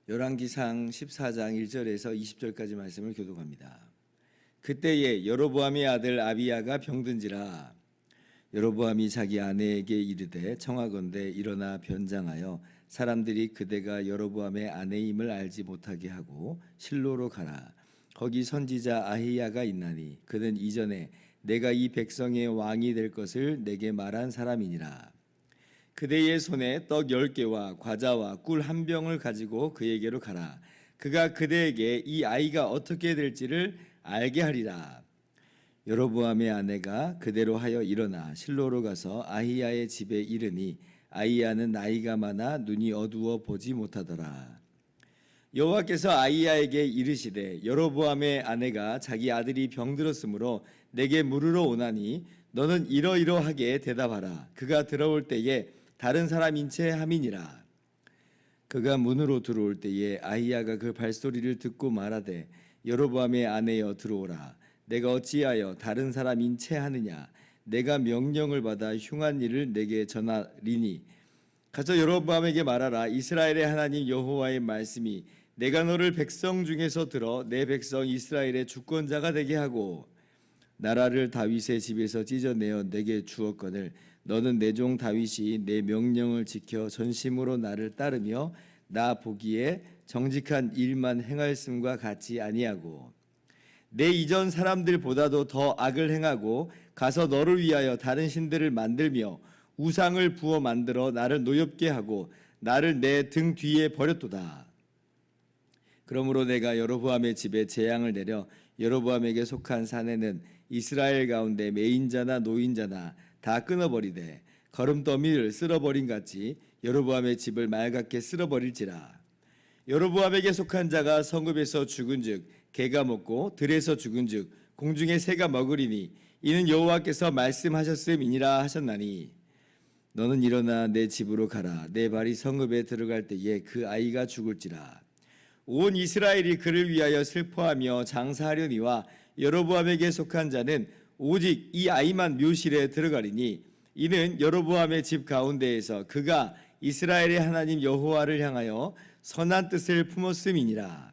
열왕기상 14장 1절에서 20절까지 말씀을 교독합니다. 그때에 여로보암의 아들 아비야가 병든지라. 여로보암이 자기 아내에게 이르되 청하건대 일어나 변장하여 사람들이 그대가 여로보암의 아내임을 알지 못하게 하고 실로로 가라. 거기 선지자 아히야가 있나니 그는 이전에 내가 이 백성의 왕이 될 것을 내게 말한 사람이니라. 그대의 손에 떡 10개와 과자와 꿀 한 병을 가지고 그에게로 가라. 그가 그대에게 이 아이가 어떻게 될지를 알게 하리라. 여로보암의 아내가 그대로 하여 일어나 실로로 가서 아히야의 집에 이르니 아히야는 나이가 많아 눈이 어두워 보지 못하더라. 여호와께서 아히야에게 이르시되 여로보암의 아내가 자기 아들이 병들었으므로 내게 물으러 오나니 너는 이러이러하게 대답하라. 그가 들어올 때에 다른 사람인 채 함이니라. 그가 문으로 들어올 때에 아히야가 그 발소리를 듣고 말하되 여로보암의 아내여 들어오라. 내가 어찌하여 다른 사람인 채 하느냐. 내가 명령을 받아 흉한 일을 내게 전하리니 가서 여로보암에게 말하라. 이스라엘의 하나님 여호와의 말씀이 내가 너를 백성 중에서 들어 내 백성 이스라엘의 주권자가 되게 하고 나라를 다윗의 집에서 찢어내어 내게 주었거늘 너는 내 종 다윗이 내 명령을 지켜 전심으로 나를 따르며 나 보기에 정직한 일만 행하였음과 같이 아니하고 내 이전 사람들보다도 더 악을 행하고 가서 너를 위하여 다른 신들을 만들며 우상을 부어 만들어 나를 노엽게 하고 나를 내 등 뒤에 버렸도다. 그러므로 내가 여로보암의 집에 재앙을 내려 여로보암에게 속한 사내는 이스라엘 가운데 매인자나 노인자나 다 끊어버리되 거름더미를 쓸어버린 같이 여로보암의 집을 맑게 쓸어버릴지라. 여로보암에게 속한 자가 성읍에서 죽은즉 개가 먹고 들에서 죽은즉 공중의 새가 먹으리니 이는 여호와께서 말씀하셨음이니라 하셨나니 너는 일어나 내 집으로 가라. 내 발이 성읍에 들어갈 때에 그 아이가 죽을지라. 온 이스라엘이 그를 위하여 슬퍼하며 장사하려니와 여로보암에게 속한 자는 오직 이 아이만 묘실에 들어가리니 이는 여로보암의 집 가운데에서 그가 이스라엘의 하나님 여호와를 향하여 선한 뜻을 품었음이니라.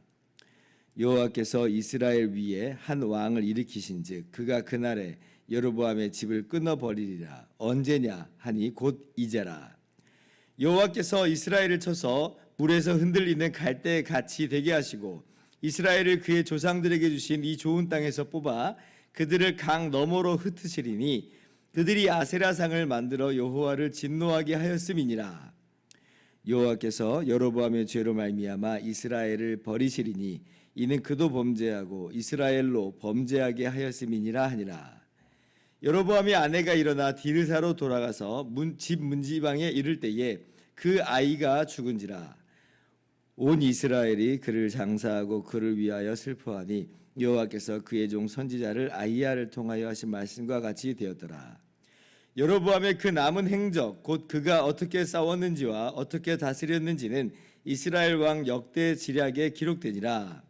여호와께서 이스라엘 위에 한 왕을 일으키신즉 그가 그날에 여로보암의 집을 끊어버리리라. 언제냐 하니 곧 이제라. 여호와께서 이스라엘을 쳐서 물에서 흔들리는 갈대 같이 되게 하시고 이스라엘을 그의 조상들에게 주신 이 좋은 땅에서 뽑아 그들을 강 너머로 흩으시리니 그들이 아세라상을 만들어 여호와를 진노하게 하였음이니라. 여호와께서 여로보암의 죄로 말미암아 이스라엘을 버리시리니 이는 그도 범죄하고 이스라엘로 범죄하게 하였음이니라 하니라. 여로보암의 아내가 일어나 디르사로 돌아가서 집 문지방에 이를 때에 그 아이가 죽은지라. 온 이스라엘이 그를 장사하고 그를 위하여 슬퍼하니 여호와께서 그의 종 선지자를 아히야를 통하여 하신 말씀과 같이 되었더라. 여로보암의 그 남은 행적 곧 그가 어떻게 싸웠는지와 어떻게 다스렸는지는 이스라엘 왕 역대 지략에 기록되니라.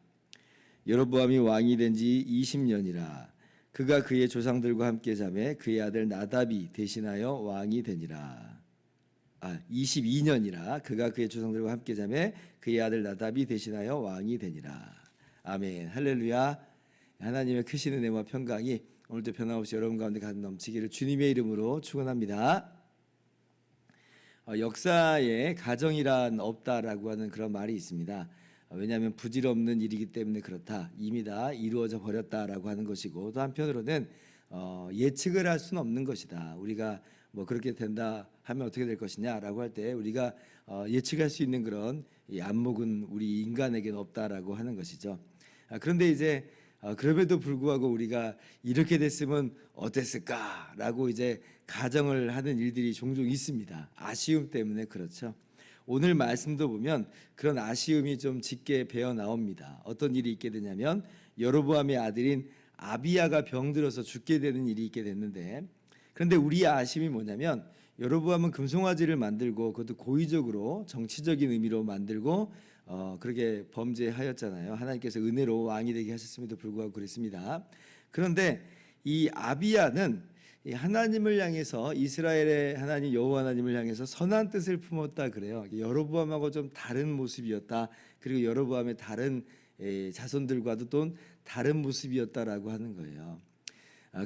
여로보암이 왕이 된 지 20년이라. 그가 그의 조상들과 함께 자매 그의 아들 나답이 대신하여 왕이 되니라. 22년이라. 그가 그의 조상들과 함께 자매 그의 아들 나답이 대신하여 왕이 되니라. 아멘. 할렐루야. 하나님의 크신 은혜와 평강이 오늘도 변함없이 여러분 가운데 가득 넘치기를 주님의 이름으로 축원합니다. 역사에 가정이란 없다라고 하는 그런 말이 있습니다. 왜냐하면 부질없는 일이기 때문에 그렇다. 이미 다 이루어져 버렸다라고 하는 것이고 또 한편으로는 예측을 할 수는 없는 것이다. 우리가 뭐 그렇게 된다 하면 어떻게 될 것이냐라고 할 때 우리가 예측할 수 있는 그런 안목은 우리 인간에게는 없다라고 하는 것이죠. 그런데 이제 그럼에도 불구하고 우리가 이렇게 됐으면 어땠을까라고 이제 가정을 하는 일들이 종종 있습니다. 아쉬움 때문에 그렇죠. 오늘 말씀도 보면 그런 아쉬움이 좀 짙게 배어 나옵니다. 어떤 일이 있게 되냐면 여로보암의 아들인 아비야가 병들어서 죽게 되는 일이 있게 됐는데 그런데 우리의 아쉬움이 뭐냐면 여로보암은 금송아지를 만들고 그것도 고의적으로 정치적인 의미로 만들고 그렇게 범죄하였잖아요. 하나님께서 은혜로 왕이 되게 하셨음에도 불구하고 그랬습니다. 그런데 이 아비야는 이 하나님을 향해서 이스라엘의 하나님 여호와 하나님을 향해서 선한 뜻을 품었다 그래요. 여로보암하고 좀 다른 모습이었다. 그리고 여로보암의 다른 자손들과도 또 다른 모습이었다라고 하는 거예요.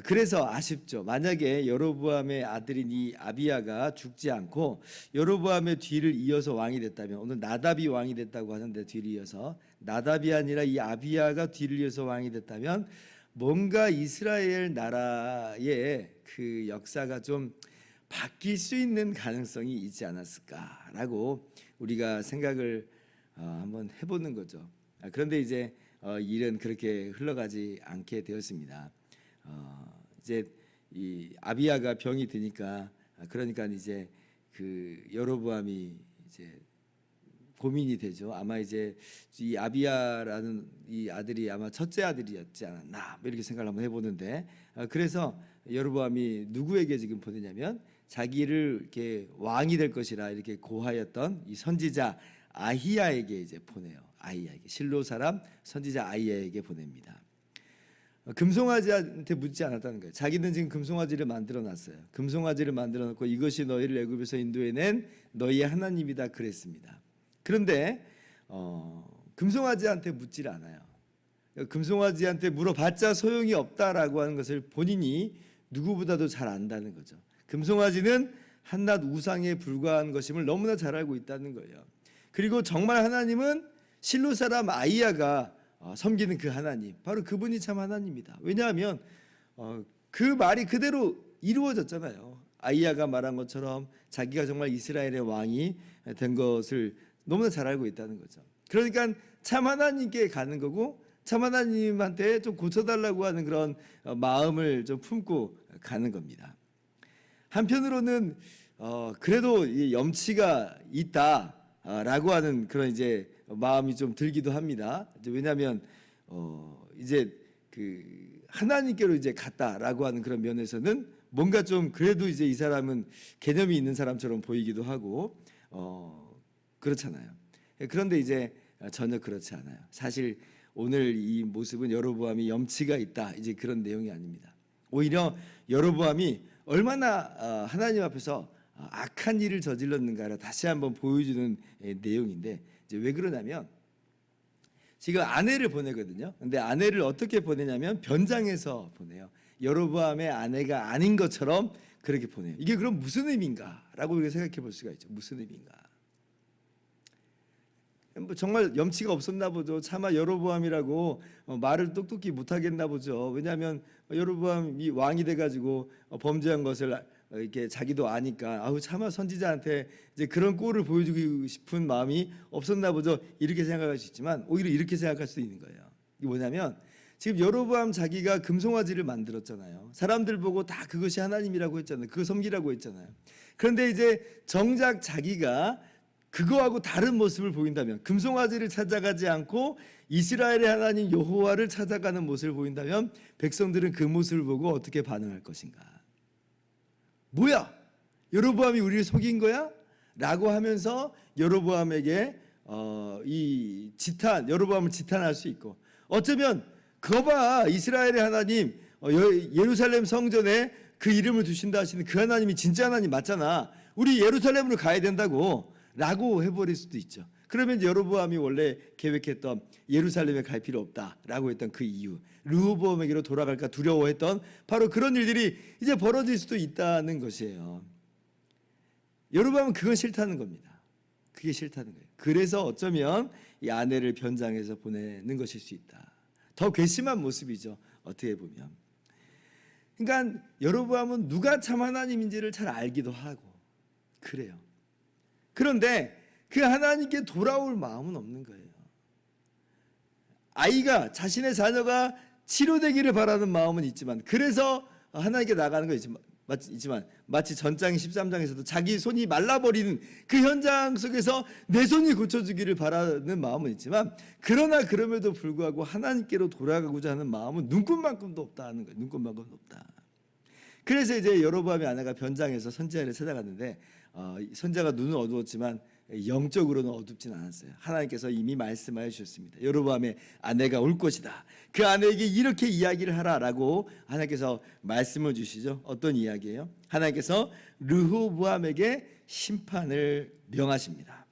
그래서 아쉽죠. 만약에 여로보암의 아들인 이 아비야가 죽지 않고 여로보암의 뒤를 이어서 왕이 됐다면, 오늘 나답이 왕이 됐다고 하는데 뒤를 이어서 나답이 아니라 이 아비야가 뒤를 이어서 왕이 됐다면 뭔가 이스라엘 나라의 그 역사가 좀 바뀔 수 있는 가능성이 있지 않았을까라고 우리가 생각을 한번 해보는 거죠. 그런데 이제 일은 그렇게 흘러가지 않게 되었습니다. 이제 이 아비야가 병이 드니까 그러니까 이제 그 여로보암이 이제 고민이 되죠. 아마 이제 이 아비야라는 이 아들이 아마 첫째 아들이었지 않았나 이렇게 생각을 한번 해보는데, 그래서 여로보암이 누구에게 지금 보내냐면 자기를 이렇게 왕이 될 것이라 이렇게 고하였던 이 선지자 아히야에게 이제 보내요. 아히야에게, 실로 사람 선지자 아히야에게 보냅니다. 금송아지한테 묻지 않았다는 거예요. 자기는 지금 금송아지를 만들어 놨어요. 금송아지를 만들어 놓고 이것이 너희를 애굽에서 인도해낸 너희의 하나님이다 그랬습니다. 그런데 금송아지한테 묻질 않아요. 금송아지한테 물어봤자 소용이 없다라고 하는 것을 본인이 누구보다도 잘 안다는 거죠. 금송아지는 한낱 우상에 불과한 것임을 너무나 잘 알고 있다는 거예요. 그리고 정말 하나님은 실로 사람 아이야가 섬기는 그 하나님, 바로 그분이 참 하나님이다. 왜냐하면 그 말이 그대로 이루어졌잖아요. 아이야가 말한 것처럼 자기가 정말 이스라엘의 왕이 된 것을 너무나 잘 알고 있다는 거죠. 그러니까 참 하나님께 가는 거고 참 하나님한테 좀 고쳐달라고 하는 그런 마음을 좀 품고 가는 겁니다. 한편으로는 그래도 염치가 있다라고 하는 그런 이제 마음이 좀 들기도 합니다. 왜냐하면 이제 그 하나님께로 이제 갔다라고 하는 그런 면에서는 뭔가 좀 그래도 이제 이 사람은 개념이 있는 사람처럼 보이기도 하고 그렇잖아요. 그런데 이제 전혀 그렇지 않아요. 사실 오늘 이 모습은 여로보암이 염치가 있다 이제 그런 내용이 아닙니다. 오히려 여로보암이 얼마나 하나님 앞에서 악한 일을 저질렀는가를 다시 한번 보여주는 내용인데, 이제 왜 그러냐면 지금 아내를 보내거든요. 근데 아내를 어떻게 보내냐면 변장해서 보내요. 여로보암의 아내가 아닌 것처럼 그렇게 보내요. 이게 그럼 무슨 의미인가라고 우리가 생각해 볼 수가 있죠. 무슨 의미인가? 뭐 정말 염치가 없었나 보죠. 차마 여로보암이라고 말을 똑똑히 못하겠나 보죠. 왜냐하면 여로보암이 왕이 돼가지고 범죄한 것을 이렇게 자기도 아니까 아우 차마 선지자한테 이제 그런 꼴을 보여주고 싶은 마음이 없었나 보죠. 이렇게 생각할 수 있지만 오히려 이렇게 생각할 수도 있는 거예요. 이게 뭐냐면 지금 여로보암 자기가 금송아지를 만들었잖아요. 사람들 보고 다 그것이 하나님이라고 했잖아요. 그거 섬기라고 했잖아요. 그런데 이제 정작 자기가 그거하고 다른 모습을 보인다면, 금송아지를 찾아가지 않고 이스라엘의 하나님 여호와를 찾아가는 모습을 보인다면 백성들은 그 모습을 보고 어떻게 반응할 것인가? 뭐야? 여로보암이 우리를 속인 거야? 라고 하면서 여로보암에게 이 여로보암을 지탄할 수 있고, 어쩌면 그거 봐, 이스라엘의 하나님 예루살렘 성전에 그 이름을 두신다 하시는 그 하나님이 진짜 하나님 맞잖아. 우리 예루살렘으로 가야 된다고 라고 해버릴 수도 있죠. 그러면 여로보암이 원래 계획했던 예루살렘에 갈 필요 없다라고 했던 그 이유, 르호보암에게로 돌아갈까 두려워했던 바로 그런 일들이 이제 벌어질 수도 있다는 것이에요. 여로보암은 그건 싫다는 겁니다. 그게 싫다는 거예요. 그래서 어쩌면 이 아내를 변장해서 보내는 것일 수 있다. 더 괘씸한 모습이죠. 어떻게 보면. 그러니까 여로보암은 누가 참 하나님인지를 잘 알기도 하고 그래요. 그런데 그 하나님께 돌아올 마음은 없는 거예요. 아이가, 자신의 자녀가 치료되기를 바라는 마음은 있지만, 그래서 하나님께 나가는 거 있지만 마치 전장 13장에서도 자기 손이 말라버리는 그 현장 속에서 내 손이 고쳐주기를 바라는 마음은 있지만, 그러나 그럼에도 불구하고 하나님께로 돌아가고자 하는 마음은 눈꽃만큼도 없다 하는 거예요. 눈꽃만큼도 없다. 그래서 이제 여로보암의 아내가 변장해서 선지자를 찾아갔는데 선지자가 눈은 어두웠지만 영적으로는 어둡진 않았어요. 하나님께서 이미 말씀하여 주셨습니다. 여로보암의 아내가 올 것이다. 그 아내에게 이렇게 이야기를 하라라고 하나님께서 말씀을 주시죠. 어떤 이야기예요? 하나님께서 르호보암에게 심판을 명하십니다.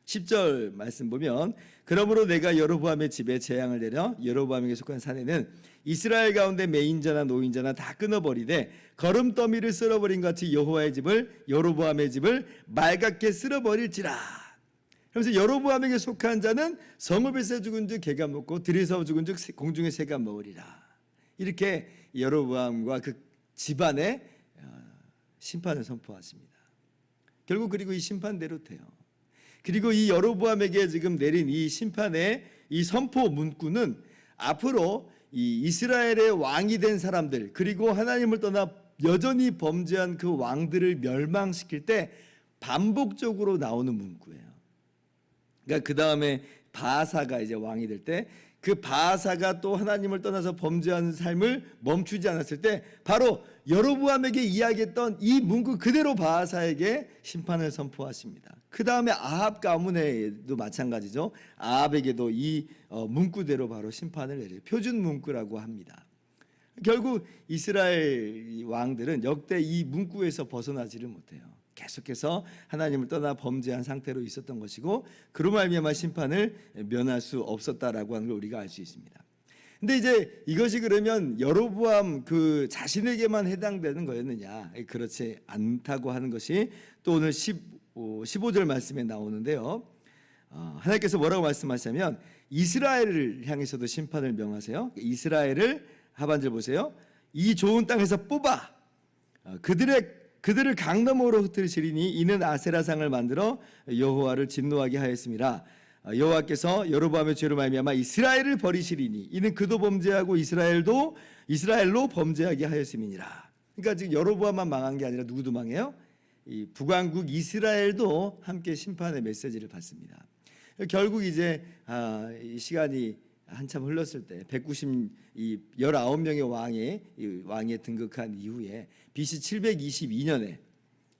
10절 말씀 보면 그러므로 내가 여로보암의 집에 재앙을 내려 여로보암에게 속한 사내는 이스라엘 가운데 매인자나 노인자나 다 끊어버리되 거름더미를 쓸어버린 같이 여호와의 집을 여로보암의 집을 말갛게 쓸어버릴지라. 그래서 여로보암에게 속한 자는 성읍에서 죽은즉 개가 먹고 들에서 죽은즉 공중의 새가 먹으리라. 이렇게 여로보암과 그 집안에 심판을 선포하십니다. 결국 그리고 이 심판대로 돼요. 그리고 이 여로보암에게 지금 내린 이 심판의 이 선포 문구는 앞으로 이 이스라엘의 왕이 된 사람들 그리고 하나님을 떠나 여전히 범죄한 그 왕들을 멸망시킬 때 반복적으로 나오는 문구예요. 그러니까 그 다음에 바아사가 이제 왕이 될 때 그 바아사가 또 하나님을 떠나서 범죄하는 삶을 멈추지 않았을 때 바로 여로보암에게 이야기했던 이 문구 그대로 바아사에게 심판을 선포하십니다. 그 다음에 아합 가문에도 마찬가지죠. 아합에게도 이 문구대로 바로 심판을 내려요. 표준 문구라고 합니다. 결국 이스라엘 왕들은 역대 이 문구에서 벗어나지를 못해요. 계속해서 하나님을 떠나 범죄한 상태로 있었던 것이고 그로 말미암아 심판을 면할 수 없었다라고 하는 걸 우리가 알 수 있습니다. 근데 이제 이것이 그러면 여로보암 그 자신에게만 해당되는 거였느냐? 그렇지 않다고 하는 것이 또 오늘 15절 말씀에 나오는데요. 하나님께서 뭐라고 말씀하시냐면 이스라엘을 향해서도 심판을 명하세요. 이스라엘을 하반절 보세요. 이 좋은 땅에서 뽑아 그들을 강너머로 흩으시리니 이는 아세라상을 만들어 여호와를 진노하게 하였습니다. 여호와께서 여로보암의 죄로 말미암아 이스라엘을 버리시리니 이는 그도 범죄하고 이스라엘로 범죄하게 하였음이니라. 그러니까 지금 여로보암만 망한 게 아니라 누구도 망해요? 이 북왕국 이스라엘도 함께 심판의 메시지를 받습니다. 결국 이제 이 시간이 한참 흘렀을 때 19명의 왕에 등극한 이후에 BC 722년에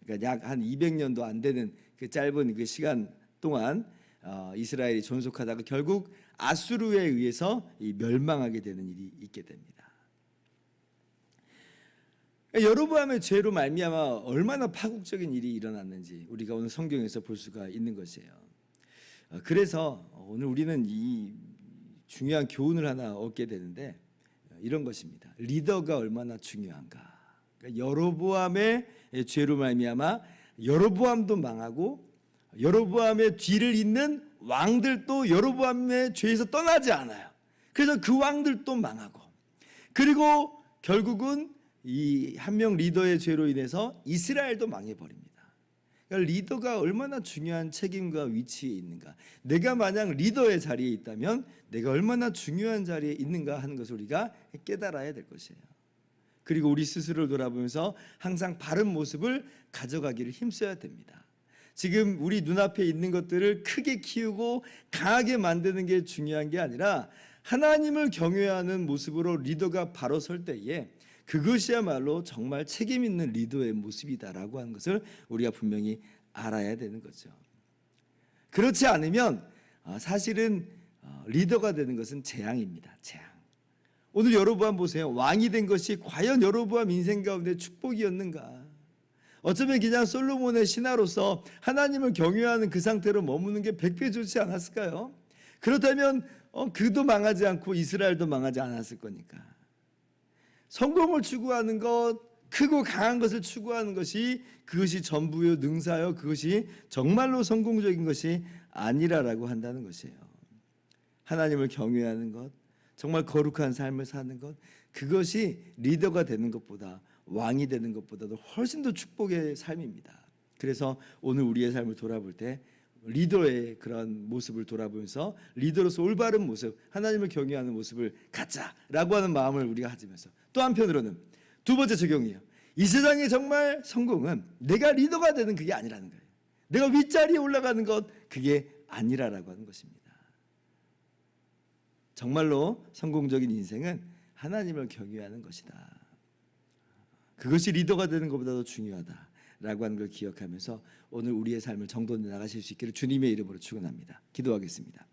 그러니까 약 한 200년도 안 되는 그 짧은 그 시간 동안 이스라엘이 존속하다가 결국 아수르에 의해서 멸망하게 되는 일이 있게 됩니다. 여로보암의 죄로 말미암아 얼마나 파국적인 일이 일어났는지 우리가 오늘 성경에서 볼 수가 있는 것이에요. 그래서 오늘 우리는 이 중요한 교훈을 하나 얻게 되는데 이런 것입니다. 리더가 얼마나 중요한가. 그러니까 여로보암의 죄로 말미암아 여로보암도 망하고 여로보암의 뒤를 잇는 왕들도 여로보암의 죄에서 떠나지 않아요. 그래서 그 왕들도 망하고 그리고 결국은 이 한 명 리더의 죄로 인해서 이스라엘도 망해버립니다. 그러니까 리더가 얼마나 중요한 책임과 위치에 있는가. 내가 만약 리더의 자리에 있다면 내가 얼마나 중요한 자리에 있는가 하는 것을 우리가 깨달아야 될 것이에요. 그리고 우리 스스로를 돌아보면서 항상 바른 모습을 가져가기를 힘써야 됩니다. 지금 우리 눈앞에 있는 것들을 크게 키우고 강하게 만드는 게 중요한 게 아니라 하나님을 경외하는 모습으로 리더가 바로 설 때에 그것이야말로 정말 책임 있는 리더의 모습이다라고 하는 것을 우리가 분명히 알아야 되는 거죠. 그렇지 않으면 사실은 리더가 되는 것은 재앙입니다. 재앙. 오늘 여로보암 보세요. 왕이 된 것이 과연 여로보암 인생 가운데 축복이었는가? 어쩌면 그냥 솔로몬의 신하로서 하나님을 경외하는 그 상태로 머무는 게 100배 좋지 않았을까요? 그렇다면 그도 망하지 않고 이스라엘도 망하지 않았을 거니까. 성공을 추구하는 것, 크고 강한 것을 추구하는 것이 그것이 전부요 능사요 그것이 정말로 성공적인 것이 아니라라고 한다는 것이에요. 하나님을 경외하는 것, 정말 거룩한 삶을 사는 것, 그것이 리더가 되는 것보다 왕이 되는 것보다도 훨씬 더 축복의 삶입니다. 그래서 오늘 우리의 삶을 돌아볼 때 리더의 그런 모습을 돌아보면서 리더로서 올바른 모습, 하나님을 경외하는 모습을 갖자라고 하는 마음을 우리가 가지면서 또 한편으로는 두 번째 적용이에요. 이 세상의 정말 성공은 내가 리더가 되는 그게 아니라는 거예요. 내가 윗자리에 올라가는 것 그게 아니라라고 하는 것입니다. 정말로 성공적인 인생은 하나님을 경외하는 것이다. 그것이 리더가 되는 것보다도 중요하다라고 하는 걸 기억하면서 오늘 우리의 삶을 정돈해 나가실 수 있기를 주님의 이름으로 축원합니다. 기도하겠습니다.